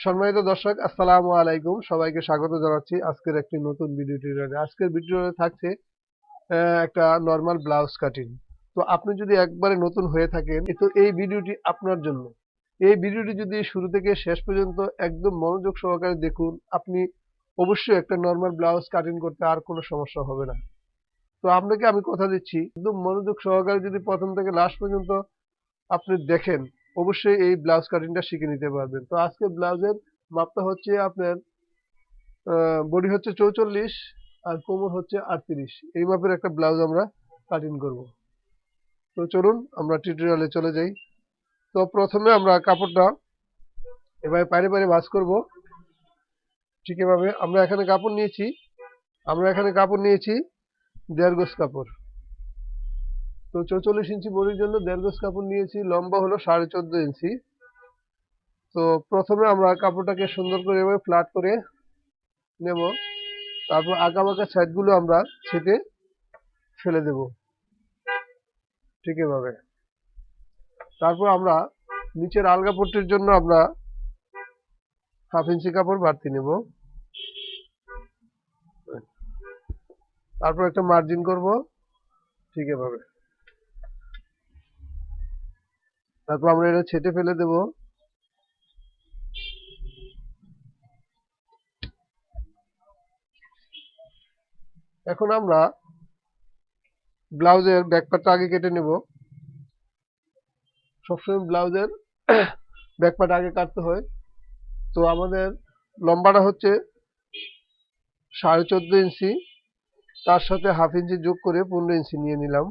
সম্মানিত দর্শক, আসসালামু আলাইকুম। সবাইকে স্বাগত জানাচ্ছি আজকের একটি নতুন ভিডিও টিউটোরিয়ালে। আজকের ভিডিওতে থাকছে একটা নরমাল ব্লাউজ কাটিং। তো আপনি যদি একবারে নতুন হয়ে থাকেন তো এই ভিডিওটি আপনার জন্য। এই ভিডিওটি যদি শুরু থেকে শেষ পর্যন্ত একদম মনোযোগ সহকারে দেখুন, আপনি অবশ্যই একটা নরমাল ব্লাউজ কাটিং করতে আর কোনো সমস্যা হবে না। তো আপনাকে আমি কথা দিচ্ছি, একদম মনোযোগ সহকারে যদি প্রথম থেকে লাস্ট পর্যন্ত আপনি দেখেন, অবশ্যই এই ব্লাউজ কাটিংটা শিখে নিতে পারবেন। তো আজকে ব্লাউজের মাপটা হচ্ছে আপনার বডি হচ্ছে 44 আর কোমর হচ্ছে 38। এই মাপের একটা ব্লাউজ আমরা কাটিং করব। তো চলুন আমরা টিউটোরিয়ালে চলে যাই। তো প্রথমে আমরা কাপড়টা এভাবে পাইরে পাইরে ভাঁজ করব। ঠিক এভাবে আমরা এখানে কাপড় নিয়েছি 1.5 গজ কাপড়। তো 44 ইঞ্চি বডির জন্য 1.5 গজ কাপড় নিয়েছি, লম্বা হলো 14.5 ইঞ্চি। তো প্রথমে আমরা কাপড়টাকে সুন্দর করে এভাবে ফ্ল্যাট করে নেব। তারপর আঁকাবাঁকা সাইডগুলো আমরা ছেঁটে ফেলে দেব, ঠিক এভাবে। তারপর আমরা নিচের আলগা পট্টির জন্য আমরা 1/2 ইঞ্চি কাপড় বাড়তি নেব। তারপর একটা মার্জিন করব, ঠিক এভাবে। তারপর আমরা এটা ছেঁটে ফেলে দেব। এখন আমরা ব্লাউজের ব্যাক পার্টটা আগে কেটে নেব। সবসময় ব্লাউজের ব্যাক পার্ট আগে কাটতে হয়। তো আমাদের লম্বাটা হচ্ছে 14.5 ইঞ্চি, তার সাথে 1/2 ইঞ্চি যোগ করে 15 ইঞ্চি নিয়ে নিলাম।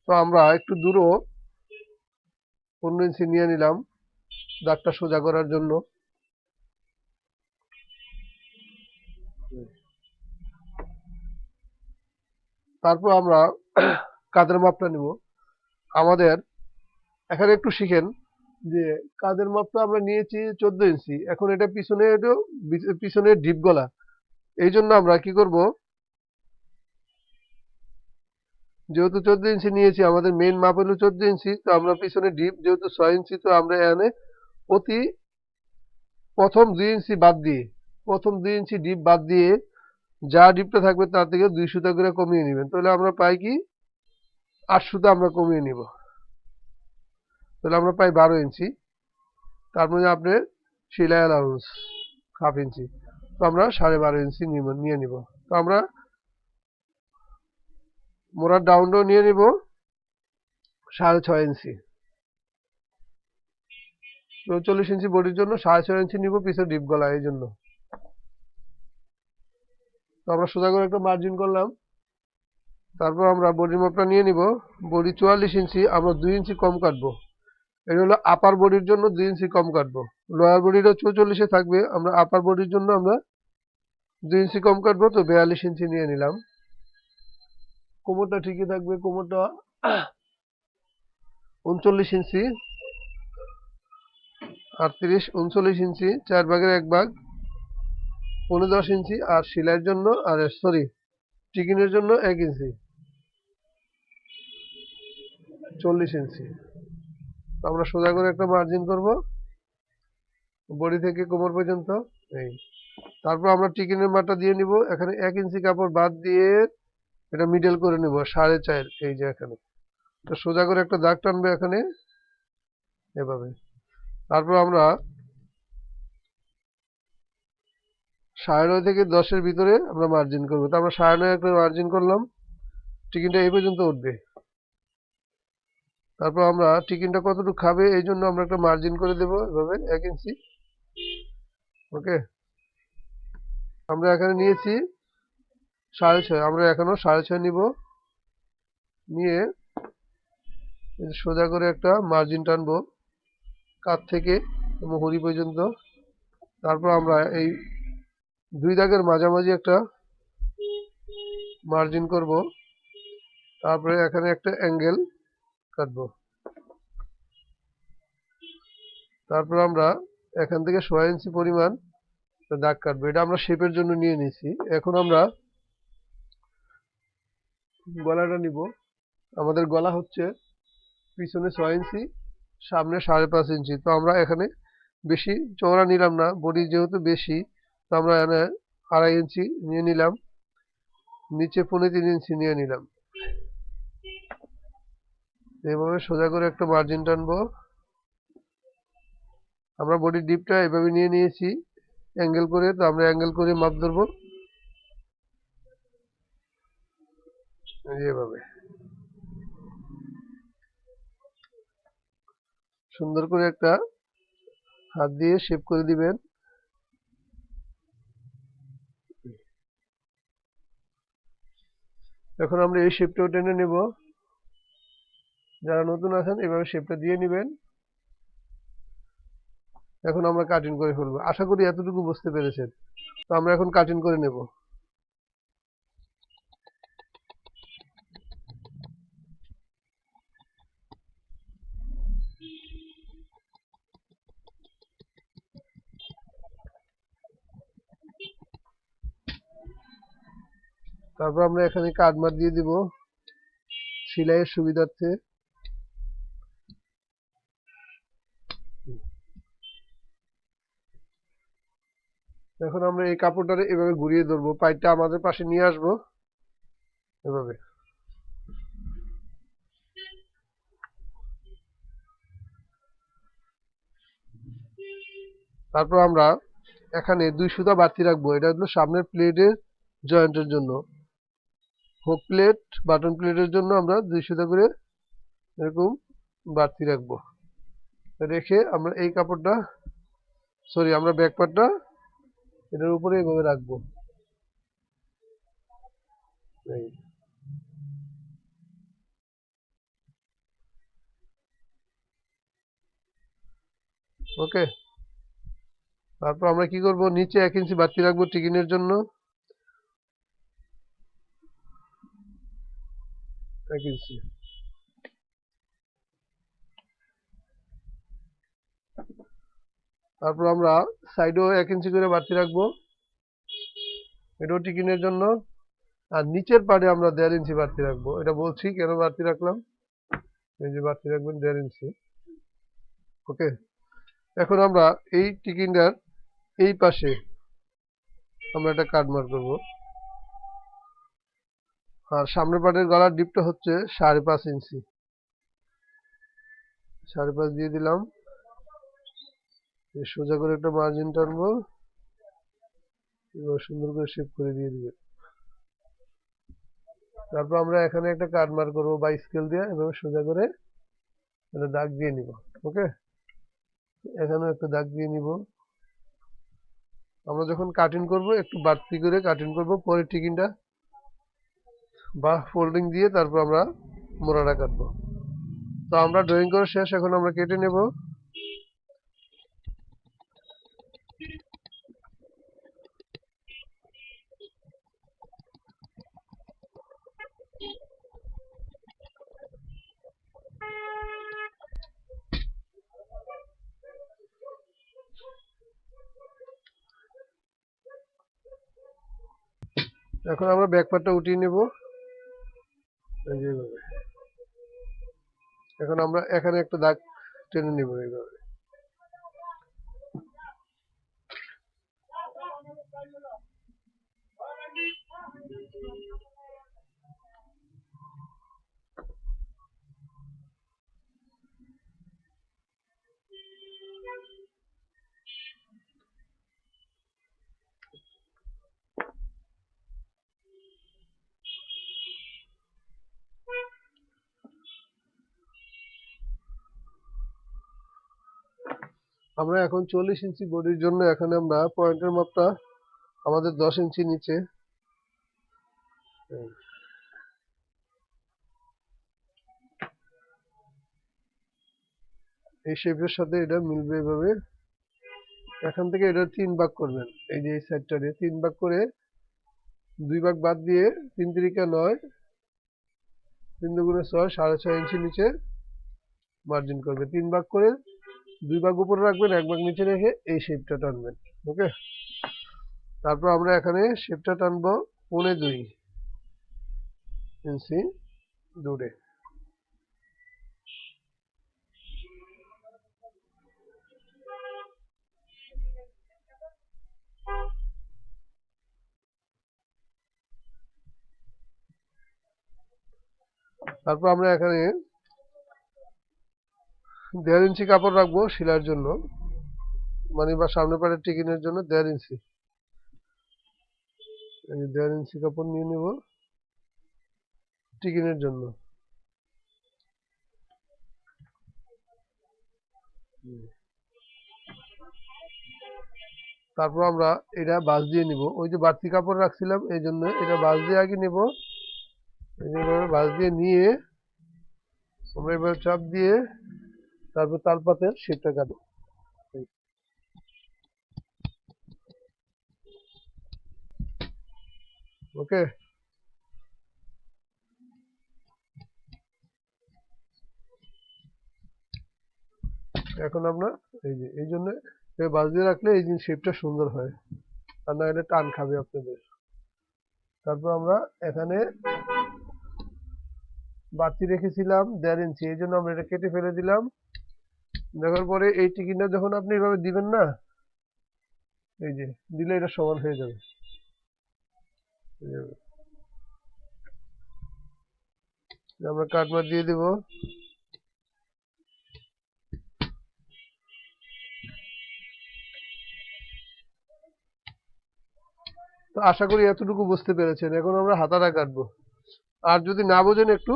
তো আমরা একটু দূরও 15 ইঞ্চি নিয়ে নিলাম দাগটা সোজা করার জন্য। তারপর আমরা কাঁধের মাপটা নিব। আমাদের এখানে একটু শিখেন যে কাঁধের মাপটা আমরা নিয়েছি 14 ইঞ্চি। এখন এটা পিছনে ডিপ গলা। এই জন্য আমরা কি করব, যেহেতু 14 ইঞ্চি নিয়েছি, আমাদের মেইন মাপ হলো 14 ইঞ্চি। তো আমরা পিছনে ডিপ যেহেতু 6 ইঞ্চি, তো আমরা এখানে অতি প্রথম 2 ইঞ্চি বাদ দিয়ে, ডিপ বাদ দিয়ে যা ডিপটা থাকবে তার থেকে 2 সুতা করে কমিয়ে নেবেন। তাহলে আমরা পাই কি 8 সুতা আমরা কমিয়ে নিব। তাহলে আমরা পাই 12 ইঞ্চি। তার মধ্যে আপনার সেলাই অ্যালাউন্স 1/2 ইঞ্চি। তো আমরা 12.5 ইঞ্চি নিয়ে নিব। তো আমরা মোড়ার ডাউনটাও নিয়ে নিব 6.5 ইঞ্চি। 44 ইঞ্চি বডির জন্য 6.5 ইঞ্চি নিব পিছনে ডিপ গলা, এই জন্য। তো আমরা সোজা করে একটা মার্জিন করলাম। তারপর আমরা বডির মাপটা নিয়ে নিব। বডি 44 ইঞ্চি, আমরা 2 ইঞ্চি কম কাটবো। এটা হলো আপার বডির জন্য 2 ইঞ্চি কম কাটবো। লোয়ার বডিটা 44-এ থাকবে, আমরা আপার বডির জন্য আমরা 2 ইঞ্চি কম কাটবো। তো 42 ইঞ্চি নিয়ে নিলাম। কোমরটা ঠিকই থাকবে, কোমরটা 39 ইঞ্চি, 38, 39 ইঞ্চি, 4 ভাগের 1 ভাগ, 15-10 ইঞ্চি। আর সেলাইয়ের জন্য, আর সরি টিকিনের জন্য 1 ইঞ্চি, 40 ইঞ্চি। তো আমরা সোজা করে একটা মার্জিন করব বডি থেকে কোমর পর্যন্ত, এই। তারপর আমরা টিকিনের মাপটা দিয়ে নিব। এখানে 1 ইঞ্চি কাপড় বাদ দিয়ে এটা মিডল করে নিব 4.5, এই যে এখানে। তো সোজা করে একটা দাগ টানবে এখানে, এভাবে। তারপর আমরা 9.5 থেকে 10-এর ভিতরে আমরা মার্জিন করবো। তো আমরা 9.5 একটা মার্জিন করলাম, টিকিনটা এই পর্যন্ত উঠবে। তারপর আমরা টিকিনটা কতটুকু খাবে এই জন্য আমরা একটা মার্জিন করে দেবো এভাবে 1 ইঞ্চি। ওকে, আমরা এখানে নিয়েছি 6.5, আমরা এখনো 6.5 নিব। নিয়ে সোজা করে একটা মার্জিন টানবো কাঁধ থেকে মুহুরি পর্যন্ত। তারপর আমরা এই 2 দাগের মাঝামাঝি একটা মার্জিন করব। তারপরে এখানে একটা অ্যাঙ্গেল কাটবো। তারপর আমরা এখান থেকে 6 ইঞ্চি পরিমাণ দাগ কাটবো। এটা আমরা শেপের জন্য নিয়ে নিয়েছি। এখন আমরা গলাটা নিব। আমাদের গলা হচ্ছে পিছনে 6 ইঞ্চি, সামনে 5.5 ইঞ্চি। তো আমরা এখানে বেশি চওড়া নিলাম না, বডি যেহেতু বেশি, তো আমরা এখানে 2.5 ইঞ্চি নিয়ে নিলাম, নিচে 3.25 ইঞ্চি নিয়ে নিলাম। এভাবে সোজা করে একটা মার্জিন টানবো। আমরা বডির ডিপটা এভাবে নিয়ে নিয়েছি অ্যাঙ্গেল করে, তো আমরা অ্যাঙ্গেল করে মাপ ধরবো এভাবে। সুন্দর করে একটা হাত দিয়ে শেপ করে দিবেন। এখন আমরা এই শেপটাও টেনে নেব। যারা নতুন আছেন এভাবে শেপটা দিয়ে নেবেন। এখন আমরা কাটিং করে ফেলবো। আশা করি এতটুকু বুঝতে পেরেছেন। তো আমরা এখন কাটিং করে নেব। তারপর আমরা এখানে কাটমার দিয়ে দিব সেলাইয়ের সুবিধার্থে। এখন আমরা এই কাপড়টা এভাবে ঘুরিয়ে ধরবো, পাইপটা আমাদের পাশে নিয়ে আসবো এভাবে। তারপর আমরা এখানে 2 সুতা বাড়তি রাখবো। এটা হলো সামনের প্লেটের জয়েন্টের জন্য। হুক প্লেট, বাটন প্লেটের জন্য আমরা 2 সুতা করে এরকম বাড়তি রাখবো। রেখে আমরা এই কাপড়টা, আমরা ব্যাক পার্টটা এটার উপরে এভাবে রাখবো। এই ওকে। তারপর আমরা কি করব, নিচে 1 ইঞ্চি বাড়তি রাখবো টিকিনের জন্য। 1 ইঞ্চি। তারপর আমরা সাইডেও 1 ইঞ্চি করে বাড়তি রাখবো, এটাও টিকিনের জন্য। আর নিচের পাড়ে আমরা 1.5 ইঞ্চি বাড়তি রাখবো। এটা বলছি কেন বাড়তি রাখলাম, এই যে বাড়তি রাখবেন 1.5 ইঞ্চি। ওকে। এখন আমরা এই টিকিনটার এই পাশে আমরা একটা কাট মার করবো। আর সামনের পাটের গলার ডিপটা হচ্ছে 5.5 ইঞ্চি। 5.5 দিয়ে দিলাম। সোজা করে একটা মার্জিন টানবো, এবার সুন্দর করে শেপ করে দিয়ে দিবে। তারপর আমরা এখানে একটা কাট মার করবো বা স্কেল দিয়ে এভাবে সোজা করে একটা দাগ দিয়ে নিব। ওকে। এখানেও একটা দাগ দিয়ে নিব। আমরা যখন কাটিং করব একটু বাড়তি করে কাটিং করব, পরে টিকিনটা বা ফোল্ডিং দিয়ে তারপর আমরা মোড়াটা কাটবো। তো আমরা ড্রয়িং করা শেষ, এখন আমরা কেটে নেব। এখন আমরা ব্যাক পার্টটা উঠিয়ে নেব এইভাবে। এখন আমরা এখানে একটা দাগ টেনে নেব এইভাবে। আমরা এখন 40 ইঞ্চি বডির জন্য এখানে আমরা পয়েন্টের মাপটা আমাদের 10 ইঞ্চি নিচে। এই শেপের সাথে এটা মিলবে এভাবে। এখান থেকে এটা 3 ভাগ করবেন, এই যে এই সাইডটা দিয়ে 3 ভাগ করে 2 ভাগ বাদ দিয়ে 3 তিরিকা 9, 3 দুগুণে 6, 6.5 ইঞ্চি নিচে মার্জিন করবে। 3 ভাগ করে 2 ভাগ উপরে রাখবেন, 1 ভাগ নিচে রেখে এই শেপটা টানবেন। ওকে। তারপর আমরা এখানে শেপটা টানবো 2.25 ইঞ্চি দূরে। তারপর আমরা এখানে 1.5 ইঞ্চি কাপড় রাখবো সেলাইয়ের জন্য, মানে বা সামনে পাড়ের টিকিনের জন্য 1.5 ইঞ্চি। এই 1.5 ইঞ্চি কাপড় নিয়ে নেব টিকিনের জন্য। তারপর আমরা এটা বাঁশ দিয়ে নিব, ওই যে বাড়তি কাপড় রাখছিলাম এই জন্য এটা বাঁশ দিয়ে আগে নেব। এইভাবে বাঁশ দিয়ে নিয়ে আমরা এবার চাপ দিয়ে তারপর তালপাতের শেপটা কাটবো। ওকে, এখন আমরা এই জন্য বাঁশ দিয়ে রাখলে এই যে শেপটা সুন্দর হয়, আর না হলে টান খাবে আপনাদের। তারপর আমরা এখানে বাড়তি রেখেছিলাম 1.5 ইঞ্চি, এই জন্য আমরা এটা কেটে ফেলে দিলাম। দেখার পরে এই টিকিনটা যখন আপনি এভাবে দিবেন না, এই যে দিলে এটা সমান হয়ে যাবে। আমরা কাটমার দিয়ে দিব। তো আশা করি এতটুকু বুঝতে পেরেছেন। এখন আমরা হাতাটা কাটবো, আর যদি না বোঝেন একটু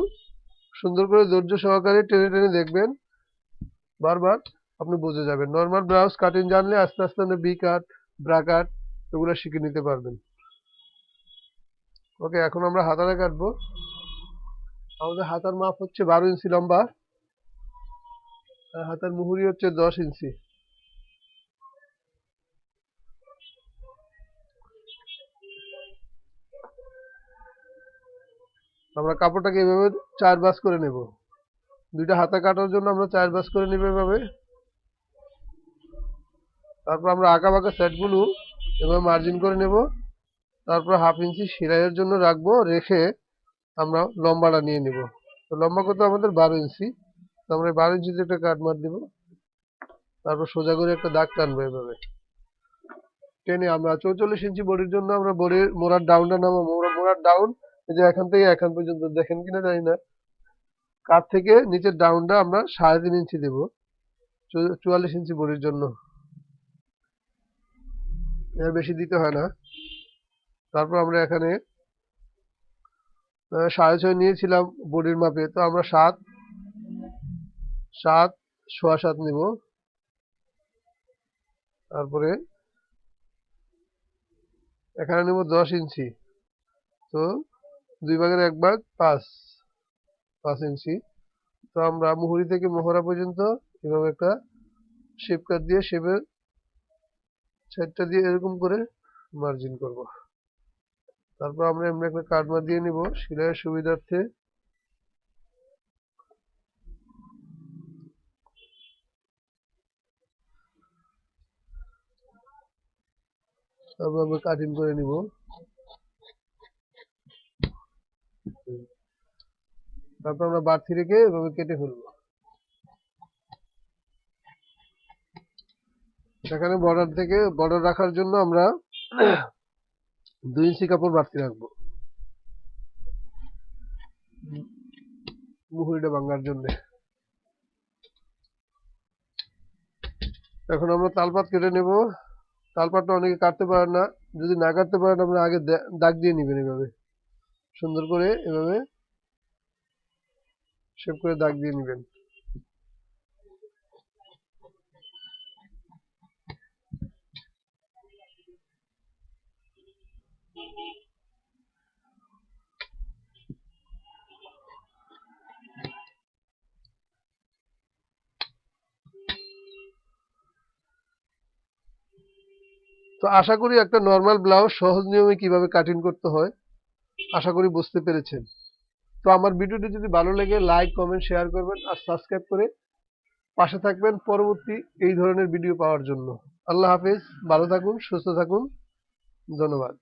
সুন্দর করে ধৈর্য সহকারে টেনে টেনে দেখবেন, বারবার আপনি বুঝে যাবেন। নর্মাল ব্লাউজ কাটিং জানলে আস্তে আস্তে আপনি বি কাট, ব্রা কাট এগুলো শিখে নিতে পারবেন। ওকে, এখন আমরা হাতাটা কাটবো। আমাদের হাতার মাপ হচ্ছে 12 ইঞ্চি লম্বা, আর হাতার মুহুরি হচ্ছে 10 ইঞ্চি। আমরা কাপড়টাকে এভাবে 4 ভাঁজ করে নেব। দুইটা হাতা কাটার জন্য আমরা 4 ভাঁজ করে নেব এভাবে। তারপর আমরা আঁকা বাঁকা সেটগুলো এভাবে মার্জিন করে নেব। তারপর 1/2 ইঞ্চি সেলাইয়ের জন্য রাখবো, রেখে আমরা লম্বাটা নিয়ে নেব। তো লম্বা কত আমাদের 12 ইঞ্চি, তো আমরা 12 ইঞ্চিতে একটা কাট মার দিব। তারপর সোজা করে একটা দাগ টানবো এভাবে টেনে। আমরা 44 ইঞ্চি বডির জন্য আমরা বডির মোড়ার ডাউনটা নামাবো। মোড়ার ডাউন এই যে এখান থেকে এখান পর্যন্ত, দেখেন কিনা জানি না, কাট থেকে নিচের ডাউনটা আমরা 3.5 ইঞ্চি দেব 44 ইঞ্চি বডির জন্য, এর বেশি দিতে হয় না। তারপর আমরা এখানে 6.5 নিয়েছিলাম বডির মাপে, তো আমরা 7 সোয়া 7 নিব। তারপরে এখানে নেব 10 ইঞ্চি, তো 2 ভাগের 1 ভাগ 5 ইঞ্চি। তো আমরা মুহুরি থেকে মোহরা পর্যন্ত এভাবে একটা শেপ কাট দিয়ে শেপের সাইডটা দিয়ে এরকম করে মার্জিন করব। তারপর আমরা এমনি একটা কাট মার দিয়ে নিব সেলাইয়ের সুবিধার্থে। তারপর আমরা কাটিং করে নিব। তারপর আমরা বাড়তি রেখে এভাবে কেটে ফেলবো। সেখানে বর্ডার রাখার জন্য আমরা 2 ইঞ্চি কাপড় বাড়তি রাখবো মুহুরিটা ভাঙার জন্য। এখন আমরা তালপাত কেটে নেব। তালপাতটা অনেকে কাটতে পারেন না, যদি না কাটতে পারেন আমরা আগে দাগ দিয়ে নেবেন, এভাবে সুন্দর করে এভাবে শেপ করে দাগ দিয়ে নেবেন। তো আশা করি একটা নর্মাল ব্লাউজ সহজ নিয়মে কিভাবে কাটিং করতে হয় আশা করি বুঝতে পেরেছেন। তো আমার ভিডিওটি যদি ভালো লাগে লাইক কমেন্ট শেয়ার করবেন, আর সাবস্ক্রাইব করে পাশে থাকবেন পরবর্তী এই ধরনের ভিডিও পাওয়ার জন্য। আল্লাহ হাফেজ, ভালো থাকুন, সুস্থ থাকুন, ধন্যবাদ।